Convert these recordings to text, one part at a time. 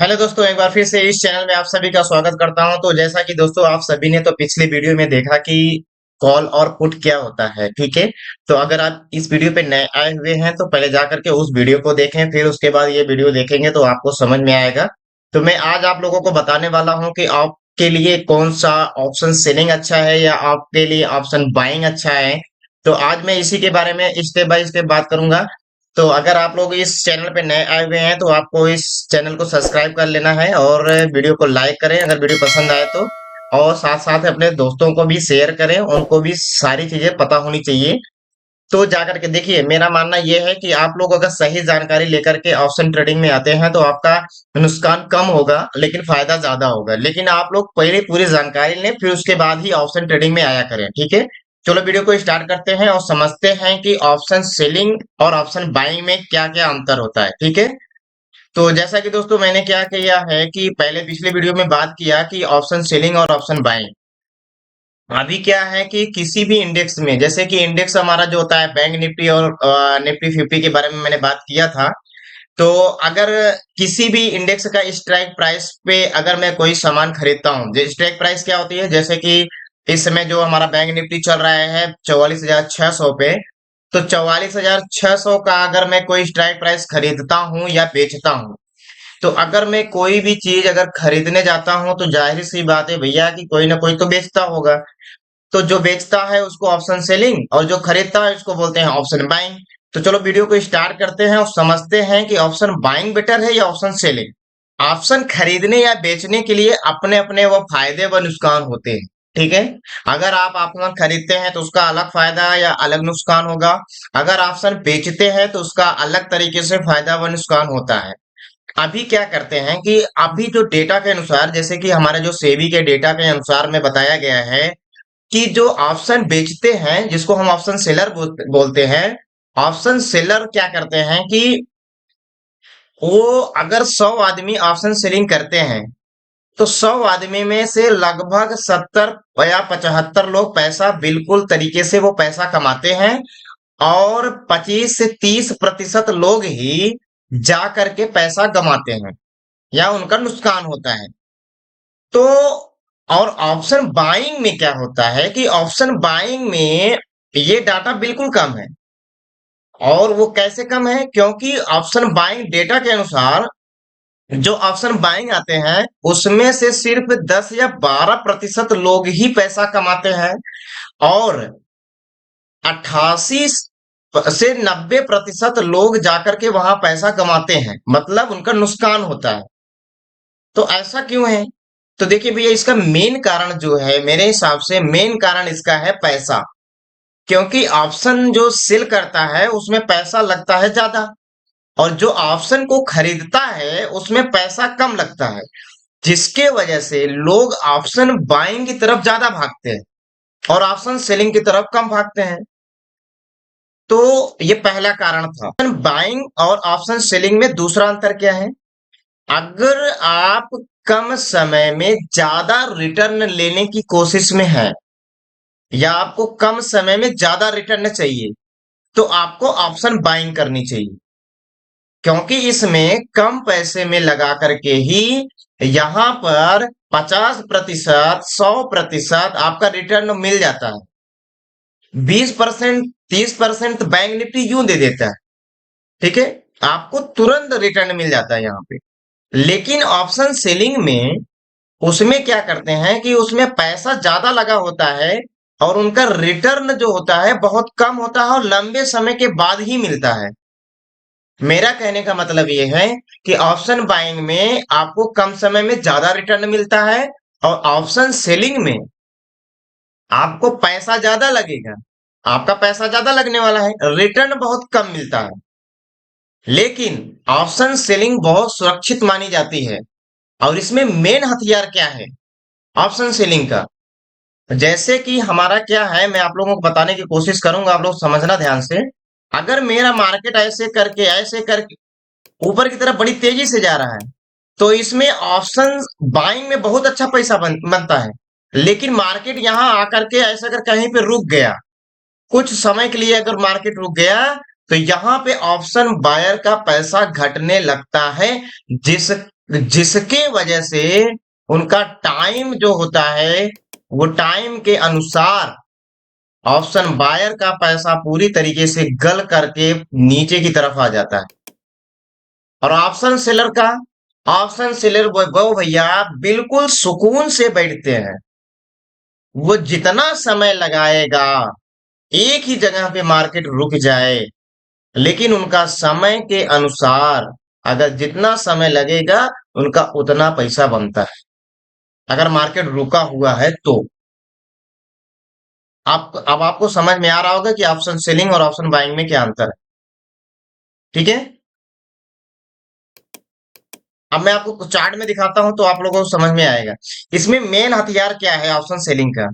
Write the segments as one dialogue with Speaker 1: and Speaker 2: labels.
Speaker 1: Hello दोस्तों, एक बार फिर से इस चैनल में आप सभी का स्वागत करता हूं। तो जैसा कि दोस्तों आप सभी ने तो पिछले वीडियो में देखा कि कॉल और पुट क्या होता है, ठीक है। तो अगर आप इस वीडियो पे नए आए हुए हैं तो पहले जा करके उस वीडियो को देखें, फिर उसके बाद ये वीडियो देखेंगे तो आपको समझ में आएगा। तो मैं आज आप लोगों को बताने वाला हूं कि आपके लिए कौन सा ऑप्शन सेलिंग अच्छा है या आपके लिए ऑप्शन बाइंग अच्छा है। तो आज मैं इसी के बारे में स्टेप बाय स्टेप बात करूंगा। तो अगर आप लोग इस चैनल पे नए आए हुए हैं तो आपको इस चैनल को सब्सक्राइब कर लेना है और वीडियो को लाइक करें अगर वीडियो पसंद आए तो। और साथ साथ अपने दोस्तों को भी शेयर करें, उनको भी सारी चीजें पता होनी चाहिए। तो जाकर के देखिए, मेरा मानना यह है कि आप लोग अगर सही जानकारी लेकर के ऑप्शन ट्रेडिंग में आते हैं तो आपका नुकसान कम होगा लेकिन फायदा ज्यादा होगा। लेकिन आप लोग पहले पूरी जानकारी लें, फिर उसके बाद ही ऑप्शन ट्रेडिंग में आया करें, ठीक है। चलो वीडियो को स्टार्ट करते हैं और समझते हैं कि ऑप्शन सेलिंग और ऑप्शन बाइंग में क्या क्या अंतर होता है, ठीक है। तो जैसा कि दोस्तों मैंने क्या किया है कि पहले पिछले वीडियो में बात किया कि ऑप्शन सेलिंग और ऑप्शन बाइंग। अभी क्या है कि किसी भी इंडेक्स में, जैसे कि इंडेक्स हमारा जो होता है बैंक निफ्टी और निफ्टी 50 के बारे में मैंने बात किया था। तो अगर किसी भी इंडेक्स का स्ट्राइक प्राइस पे अगर मैं कोई सामान खरीदता हूँ, जो स्ट्राइक प्राइस क्या होती है, जैसे कि इस समय जो हमारा बैंक निफ्टी चल रहा है 44,600 पे। तो 44,600 का अगर मैं कोई स्ट्राइक प्राइस खरीदता हूँ या बेचता हूँ, तो अगर मैं कोई भी चीज अगर खरीदने जाता हूँ तो जाहिर सी बात है भैया कि कोई ना कोई तो बेचता होगा। तो जो बेचता है उसको ऑप्शन सेलिंग और जो खरीदता है उसको बोलते हैं ऑप्शन बाइंग। तो चलो वीडियो को स्टार्ट करते हैं और समझते हैं कि ऑप्शन बाइंग बेटर है या ऑप्शन सेलिंग। ऑप्शन खरीदने या बेचने के लिए अपने अपने वो फायदे व नुकसान होते हैं, ठीक है। अगर आप ऑप्शन खरीदते हैं तो उसका अलग फायदा या अलग नुकसान होगा। अगर ऑप्शन बेचते हैं तो उसका अलग तरीके से फायदा व नुकसान होता है। अभी क्या करते हैं कि अभी जो डेटा के अनुसार, जैसे कि हमारे जो सेबी के डेटा के अनुसार में बताया गया है कि जो ऑप्शन बेचते हैं जिसको हम ऑप्शन सेलर बोलते हैं, ऑप्शन सेलर क्या करते हैं कि वो अगर 100 आदमी ऑप्शन सेलिंग करते हैं तो 100 आदमी में से लगभग 70 या 75 लोग पैसा बिल्कुल तरीके से वो पैसा कमाते हैं। और 25 से 30% लोग ही जा करके पैसा गमाते हैं या उनका नुकसान होता है। तो और ऑप्शन बाइंग में क्या होता है कि ऑप्शन बाइंग में ये डाटा बिल्कुल कम है। और वो कैसे कम है, क्योंकि ऑप्शन बाइंग डेटा के अनुसार जो ऑप्शन बाइंग आते हैं उसमें से सिर्फ 10 या 12% लोग ही पैसा कमाते हैं। और 88 से 90% लोग जाकर के वहां पैसा कमाते हैं, मतलब उनका नुकसान होता है। तो ऐसा क्यों है? तो देखिए भैया, इसका मेन कारण जो है, मेरे हिसाब से मेन कारण इसका है पैसा। क्योंकि ऑप्शन जो सेल करता है उसमें पैसा लगता है ज्यादा, और जो ऑप्शन को खरीदता है उसमें पैसा कम लगता है, जिसके वजह से लोग ऑप्शन बाइंग की तरफ ज्यादा भागते हैं और ऑप्शन सेलिंग की तरफ कम भागते हैं। तो ये पहला कारण था। बाइंग और ऑप्शन सेलिंग में दूसरा अंतर क्या है? अगर आप कम समय में ज्यादा रिटर्न लेने की कोशिश में हैं या आपको कम समय में ज्यादा रिटर्न चाहिए, तो आपको ऑप्शन बाइंग करनी चाहिए। क्योंकि इसमें कम पैसे में लगा करके ही यहां पर 50%, 100% आपका रिटर्न मिल जाता है। 20%, 30% बैंक निफ्टी यूं दे देता है, ठीक है। आपको तुरंत रिटर्न मिल जाता है यहाँ पे। लेकिन ऑप्शन सेलिंग में उसमें क्या करते हैं कि उसमें पैसा ज्यादा लगा होता है और उनका रिटर्न जो होता है बहुत कम होता है और लंबे समय के बाद ही मिलता है। मेरा कहने का मतलब ये है कि ऑप्शन बाइंग में आपको कम समय में ज्यादा रिटर्न मिलता है और ऑप्शन सेलिंग में आपको पैसा ज्यादा लगेगा। आपका पैसा ज्यादा लगने वाला है, रिटर्न बहुत कम मिलता है। लेकिन ऑप्शन सेलिंग बहुत सुरक्षित मानी जाती है। और इसमें मेन हथियार क्या है ऑप्शन सेलिंग का? जैसे कि हमारा क्या है, मैं आप लोगों को बताने की कोशिश करूंगा, आप लोग समझना ध्यान से। अगर मेरा मार्केट ऐसे करके ऊपर की तरफ बड़ी तेजी से जा रहा है तो इसमें ऑप्शन बाइंग में बहुत अच्छा पैसा बनता है। लेकिन मार्केट यहां आकर के ऐसा अगर कहीं पे रुक गया, कुछ समय के लिए अगर मार्केट रुक गया, तो यहां पे ऑप्शन बायर का पैसा घटने लगता है, जिस जिसके वजह से उनका टाइम जो होता है वो टाइम के अनुसार ऑप्शन बायर का पैसा पूरी तरीके से गल करके नीचे की तरफ आ जाता है। और ऑप्शन सेलर का, ऑप्शन सेलर वो भैया बिल्कुल सुकून से बैठते हैं। वो जितना समय लगाएगा, एक ही जगह पे मार्केट रुक जाए, लेकिन उनका समय के अनुसार अगर जितना समय लगेगा उनका उतना पैसा बनता है, अगर मार्केट रुका हुआ है तो। आप अब आपको समझ में आ रहा होगा कि ऑप्शन सेलिंग और ऑप्शन बाइंग में क्या अंतर है। ठीक है, अब मैं आपको चार्ट में दिखाता हूं तो आप लोगों को समझ में आएगा। इसमें मेन हथियार क्या है ऑप्शन सेलिंग का?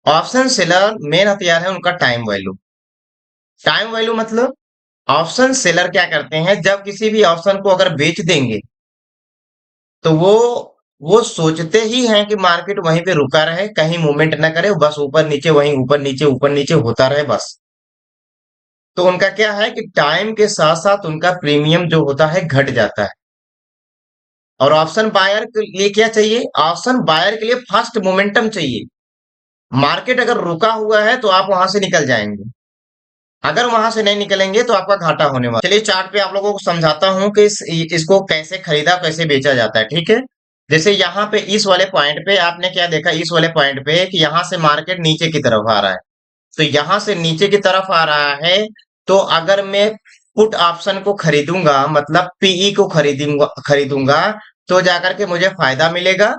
Speaker 1: ऑप्शन सेलर मेन हथियार है उनका टाइम वैल्यू। टाइम वैल्यू मतलब ऑप्शन सेलर क्या करते हैं, जब किसी भी ऑप्शन को अगर बेच देंगे तो वो सोचते ही हैं कि मार्केट वहीं पे रुका रहे, कहीं मूवमेंट ना करे, बस ऊपर नीचे वहीं ऊपर नीचे होता रहे बस। तो उनका क्या है कि टाइम के साथ साथ उनका प्रीमियम जो होता है घट जाता है। और ऑप्शन बायर के लिए क्या चाहिए? ऑप्शन बायर के लिए फास्ट मोमेंटम चाहिए। मार्केट अगर रुका हुआ है तो आप वहां से निकल जाएंगे, अगर वहां से नहीं निकलेंगे तो आपका घाटा होने वाला। चलिए चार्ट पे आप लोगों को समझाता हूं कि इसको कैसे खरीदा कैसे बेचा जाता है। ठीक है, जैसे यहाँ पे इस वाले पॉइंट पे आपने क्या देखा, इस वाले पॉइंट पे कि यहाँ से मार्केट नीचे की तरफ आ रहा है। तो यहाँ से नीचे की तरफ आ रहा है, तो अगर मैं पुट ऑप्शन को खरीदूंगा मतलब पीई को खरीदूंगा खरीदूंगा तो जाकर के मुझे फायदा मिलेगा।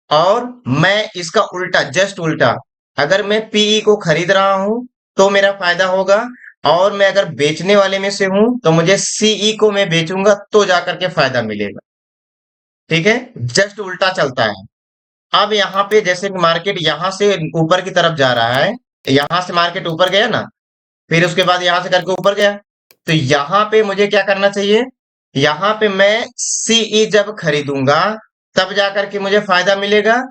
Speaker 1: और मैं इसका उल्टा, जस्ट उल्टा, अगर मैं पीई को खरीद रहा हूं तो मेरा फायदा होगा। और मैं अगर बेचने वाले में से हूं तो मुझे सीई को मैं बेचूंगा तो जाकर के फायदा मिलेगा। ठीक है, जस्ट उल्टा चलता है। अब यहाँ पे जैसे कि मार्केट यहाँ से ऊपर की तरफ जा रहा है, यहाँ से मार्केट ऊपर गया ना, फिर उसके बाद यहाँ से करके ऊपर गया, तो यहाँ पे मुझे क्या करना चाहिए? यहाँ पे मैं सीई जब खरीदूंगा तब जाकर के मुझे फायदा मिलेगा।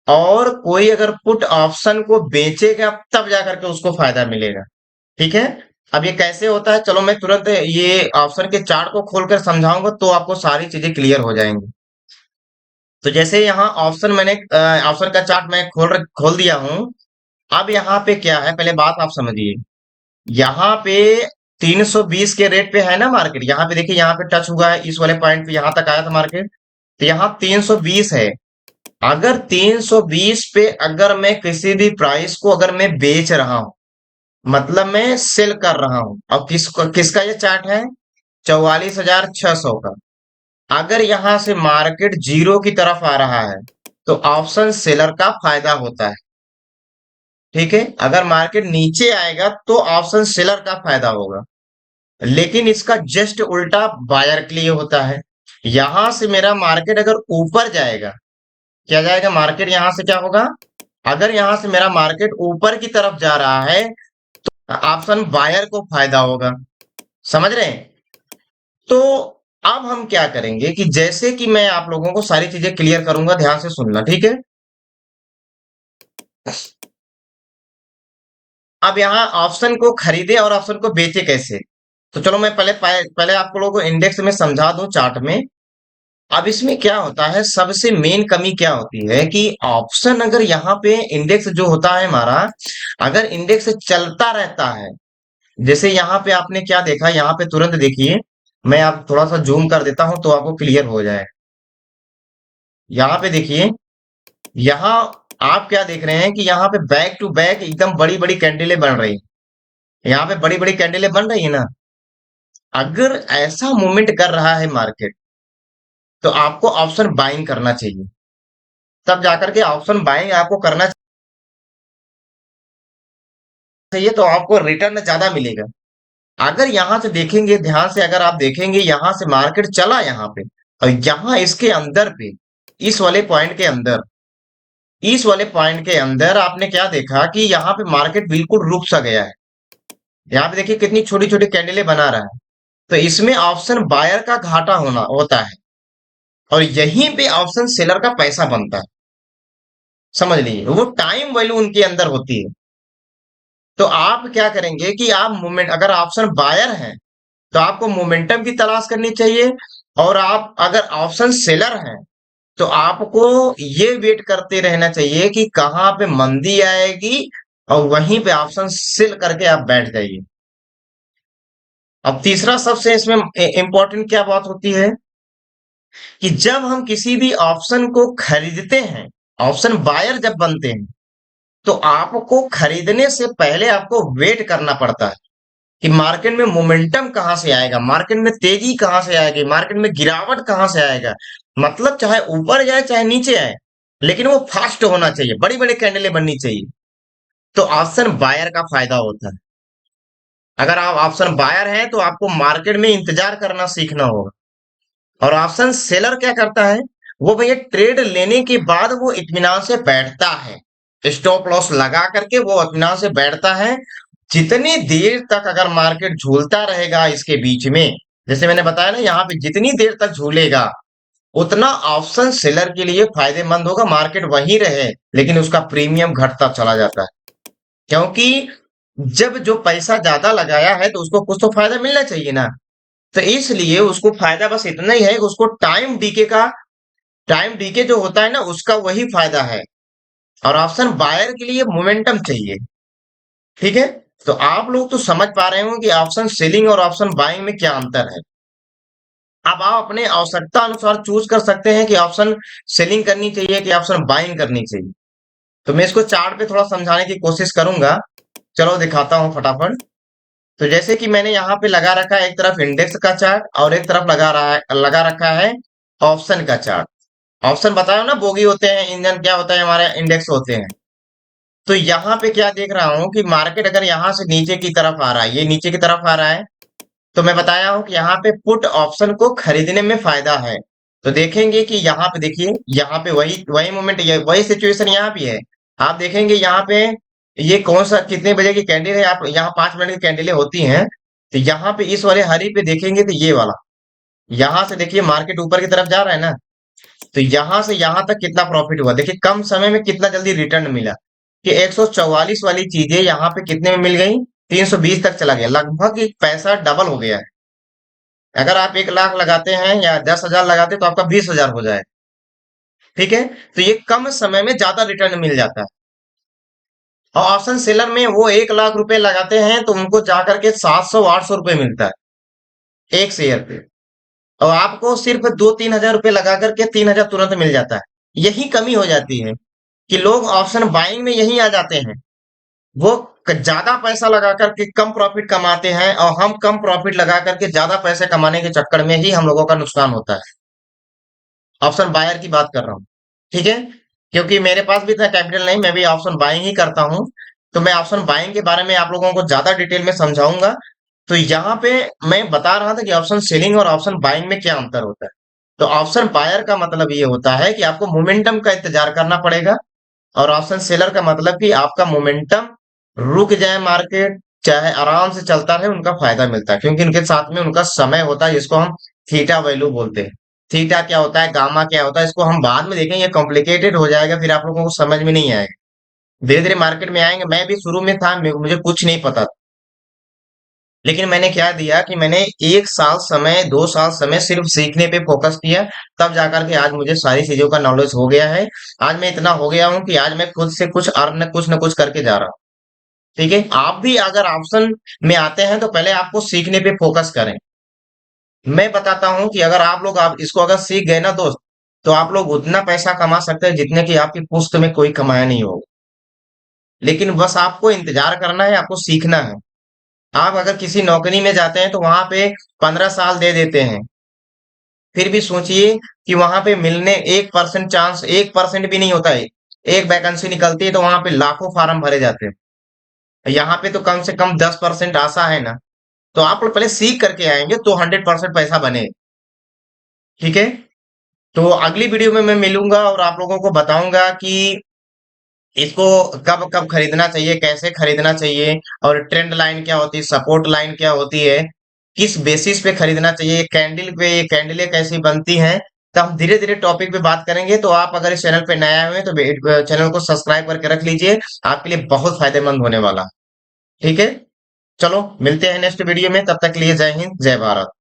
Speaker 1: और कोई अगर पुट ऑप्शन को बेचेगा तब जाकर के उसको फायदा मिलेगा। ठीक है, अब ये कैसे होता है, चलो मैं तुरंत ये ऑप्शन के चार्ट को खोलकर समझाऊंगा तो आपको सारी चीजें क्लियर हो जाएंगी। तो जैसे यहाँ ऑप्शन मैंने ऑप्शन का चार्ट मैं खोल दिया हूं। अब यहाँ पे क्या है, पहले बात आप समझिए। यहाँ पे 320 के रेट पे है ना मार्केट, यहाँ पे देखिए, यहाँ पे टच हुआ है इस वाले पॉइंट पे, यहाँ तक आया था मार्केट, तो यहाँ 320 है। अगर 320 पे अगर मैं किसी भी प्राइस को अगर मैं बेच रहा हूं, मतलब मैं सेल कर रहा हूं, अब किसका ये चार्ट है? 44,600 का। अगर यहां से मार्केट जीरो की तरफ आ रहा है तो ऑप्शन सेलर का फायदा होता है। ठीक है, अगर मार्केट नीचे आएगा तो ऑप्शन सेलर का फायदा होगा। लेकिन इसका जस्ट उल्टा बायर के लिए होता है। यहां से मेरा मार्केट अगर ऊपर जाएगा, क्या जाएगा मार्केट, यहां से क्या होगा? अगर यहां से मेरा मार्केट ऊपर की तरफ जा रहा है तो ऑप्शन बायर को फायदा होगा। समझ रहे हैं? तो अब हम क्या करेंगे कि जैसे कि मैं आप लोगों को सारी चीजें क्लियर करूंगा, ध्यान से सुनना। ठीक है, अब यहाँ ऑप्शन को खरीदे और ऑप्शन को बेचे कैसे, तो चलो मैं पहले आप लोगों को इंडेक्स में समझा दूं चार्ट में। अब इसमें क्या होता है, सबसे मेन कमी क्या होती है कि ऑप्शन अगर यहाँ पे इंडेक्स जो होता है हमारा, अगर इंडेक्स चलता रहता है, जैसे यहाँ पे आपने क्या देखा, यहाँ पे तुरंत देखिए, मैं आप थोड़ा सा जूम कर देता हूं तो आपको क्लियर हो जाए। यहाँ पे देखिए, यहाँ आप क्या देख रहे हैं कि यहाँ पे बैक टू बैक एकदम बड़ी बड़ी कैंडलें बन रही हैं। यहाँ पे बड़ी बड़ी कैंडलें बन रही है ना। अगर ऐसा मूवमेंट कर रहा है मार्केट तो आपको ऑप्शन बाइंग करना चाहिए, तब जाकर के ऑप्शन बाइंग आपको करना चाहिए तो आपको रिटर्न ज्यादा मिलेगा। अगर यहां से देखेंगे, ध्यान से अगर आप देखेंगे, यहां से मार्केट चला यहाँ पे, और यहाँ इसके अंदर पे, इस वाले पॉइंट के अंदर, इस वाले पॉइंट के अंदर आपने क्या देखा कि यहाँ पे मार्केट बिल्कुल रुक सा गया है। यहाँ पे देखिए कितनी छोटी छोटी कैंडलें बना रहा है। तो इसमें ऑप्शन बायर का घाटा होना होता है, और यहीं पे ऑप्शन सेलर का पैसा बनता है। समझ लीजिए, वो टाइम वैल्यू उनके अंदर होती है। तो आप क्या करेंगे कि आप मूवमेंट, अगर ऑप्शन बायर हैं तो आपको मोमेंटम की तलाश करनी चाहिए। और आप अगर ऑप्शन सेलर हैं तो आपको ये वेट करते रहना चाहिए कि कहाँ पे मंदी आएगी और वहीं पे ऑप्शन सेल करके आप बैठ जाइए। अब तीसरा सबसे इसमें इंपॉर्टेंट क्या बात होती है कि जब हम किसी भी ऑप्शन को खरीदते हैं, ऑप्शन बायर जब बनते हैं, तो आपको खरीदने से पहले आपको वेट करना पड़ता है कि मार्केट में मोमेंटम कहाँ से आएगा, मार्केट में तेजी कहाँ से आएगी, मार्केट में गिरावट कहाँ से आएगा। मतलब चाहे ऊपर जाए चाहे नीचे आए, लेकिन वो फास्ट होना चाहिए, बड़ी बड़ी कैंडलें बननी चाहिए। तो ऑप्शन बायर का फायदा होता है। अगर आप ऑप्शन बायर हैं तो आपको मार्केट में इंतजार करना सीखना होगा। और ऑप्शन सेलर क्या करता है, वो भैया ट्रेड लेने के बाद वो इत्मीनान से बैठता है, स्टॉप लॉस लगा करके वो इत्मीनान से बैठता है। जितनी देर तक अगर मार्केट झूलता रहेगा इसके बीच में, जैसे मैंने बताया ना यहाँ पे जितनी देर तक झूलेगा उतना ऑप्शन सेलर के लिए फायदेमंद होगा। मार्केट वहीं रहे लेकिन उसका प्रीमियम घटता चला जाता है, क्योंकि जब जो पैसा ज्यादा लगाया है तो उसको कुछ तो फायदा मिलना चाहिए ना। तो इसलिए उसको फायदा बस इतना ही है कि उसको टाइम डीके जो होता है ना उसका वही फायदा है। और ऑप्शन बायर के लिए मोमेंटम चाहिए। ठीक है, तो आप लोग तो समझ पा रहे हो कि ऑप्शन सेलिंग और ऑप्शन बाइंग में क्या अंतर है। अब आप अपने आवश्यकता अनुसार चूज कर सकते हैं कि ऑप्शन सेलिंग करनी चाहिए कि ऑप्शन बाइंग करनी चाहिए। तो मैं इसको चार्ट पे थोड़ा समझाने की कोशिश करूंगा। चलो दिखाता हूं फटाफट। तो जैसे कि मैंने यहाँ पे लगा रखा है, एक तरफ इंडेक्स का चार्ट और एक तरफ लगा रखा है ऑप्शन का चार्ट। ऑप्शन बताया ना, बोगी होते हैं, इंजन क्या होता है, हमारे इंडेक्स होते हैं। तो यहाँ पे क्या देख रहा हूँ कि मार्केट अगर यहाँ से नीचे की तरफ आ रहा है, ये नीचे की तरफ आ रहा है, तो मैं बताया हूँ कि यहाँ पे पुट ऑप्शन को खरीदने में फायदा है। तो देखेंगे कि यहाँ पे देखिए, यहाँ पे वही वही मोमेंट, ये वही सिचुएशन यहाँ भी है। आप देखेंगे यहाँ पे ये कौन सा कितने बजे की कैंडल है, आप यहाँ 5 मिनट की कैंडलें होती हैं। तो यहाँ पे इस वाले हरी पे देखेंगे तो ये वाला, यहाँ से देखिए मार्केट ऊपर की तरफ जा रहा है ना। तो यहाँ से यहाँ तक कितना प्रॉफिट हुआ, देखिए कम समय में कितना जल्दी रिटर्न मिला कि 144 वाली चीजें यहाँ पे कितने में मिल गई, 320 तक चला गया, लगभग एक पैसा डबल हो गया है। अगर आप 1 लाख लगाते हैं या 10,000 लगाते हैं तो आपका 20,000 हो जाए। ठीक है, तो ये कम समय में ज्यादा रिटर्न मिल जाता है। और ऑप्शन सेलर में वो 1 लाख रुपए लगाते हैं तो उनको जाकर के 700-800 रुपए मिलता है एक शेयर पे। और आपको सिर्फ 2-3 हजार रुपए लगा करके 3,000 तुरंत मिल जाता है। यही कमी हो जाती है कि लोग ऑप्शन बाइंग में यही आ जाते हैं। वो ज्यादा पैसा लगा करके कम प्रॉफिट कमाते हैं और हम कम प्रॉफिट लगा करके ज्यादा पैसे कमाने के चक्कर में ही हम लोगों का नुकसान होता है। ऑप्शन बायर की बात कर रहा हूँ। ठीक है, क्योंकि मेरे पास भी इतना कैपिटल नहीं, मैं भी ऑप्शन बाइंग ही करता हूँ। तो मैं ऑप्शन बाइंग के बारे में आप लोगों को ज्यादा डिटेल में समझाऊंगा। तो यहाँ पे मैं बता रहा था कि ऑप्शन सेलिंग और ऑप्शन बाइंग में क्या अंतर होता है। तो ऑप्शन बायर का मतलब ये होता है कि आपको मोमेंटम का इंतजार करना पड़ेगा, और ऑप्शन सेलर का मतलब कि आपका मोमेंटम रुक जाए, मार्केट चाहे आराम से चलता रहे, उनका फायदा मिलता है, क्योंकि उनके साथ में उनका समय होता है जिसको हम थीटा वैल्यू बोलते हैं। थीटा क्या होता है, गामा क्या होता है, इसको हम बाद में देखेंगे, कॉम्प्लिकेटेड हो जाएगा, फिर आप लोगों को समझ में नहीं आएगा। धीरे धीरे मार्केट में आएंगे। मैं भी शुरू में था, मुझे कुछ नहीं पता था। लेकिन मैंने क्या दिया कि मैंने 1 साल समय, 2 साल समय सिर्फ सीखने पे फोकस किया, तब जाकर के आज मुझे सारी चीजों का नॉलेज हो गया है। आज मैं इतना हो गया हूँ कि आज मैं खुद से कुछ अर्न, कुछ न कुछ करके जा रहा हूँ। ठीक है, आप भी अगर ऑप्शन में आते हैं तो पहले आपको सीखने पे फोकस करें। मैं बताता हूं कि अगर आप लोग आप इसको अगर सीख गए ना दोस्त, तो आप लोग उतना पैसा कमा सकते हैं जितने की आपकी पुश्त में कोई कमाया नहीं होगा। लेकिन बस आपको इंतजार करना है, आपको सीखना है। आप अगर किसी नौकरी में जाते हैं तो वहां पे 15 साल दे देते हैं, फिर भी सोचिए कि वहां पे मिलने 1% चांस, 1% भी नहीं होता है। एक वैकेंसी निकलती है तो वहां पे लाखों फार्म भरे जाते हैं। यहाँ पे तो कम से कम 10% आशा है ना। तो आप लोग पहले सीख करके आएंगे तो 100% पैसा बने। ठीक है, तो अगली वीडियो में मैं मिलूंगा और आप लोगों को बताऊंगा कि इसको कब कब खरीदना चाहिए, कैसे खरीदना चाहिए, और ट्रेंड लाइन क्या होती है, सपोर्ट लाइन क्या होती है, किस बेसिस पे खरीदना चाहिए, कैंडल पे ये कैंडलें कैसी बनती हैं। तो हम धीरे धीरे टॉपिक पे बात करेंगे। तो आप अगर इस चैनल पे नए आए हुए हैं तो चैनल को सब्सक्राइब करके रख लीजिए, आपके लिए बहुत फायदेमंद होने वाला। ठीक है, चलो मिलते हैं नेक्स्ट वीडियो में, तब तक के लिए जय हिंद जय भारत।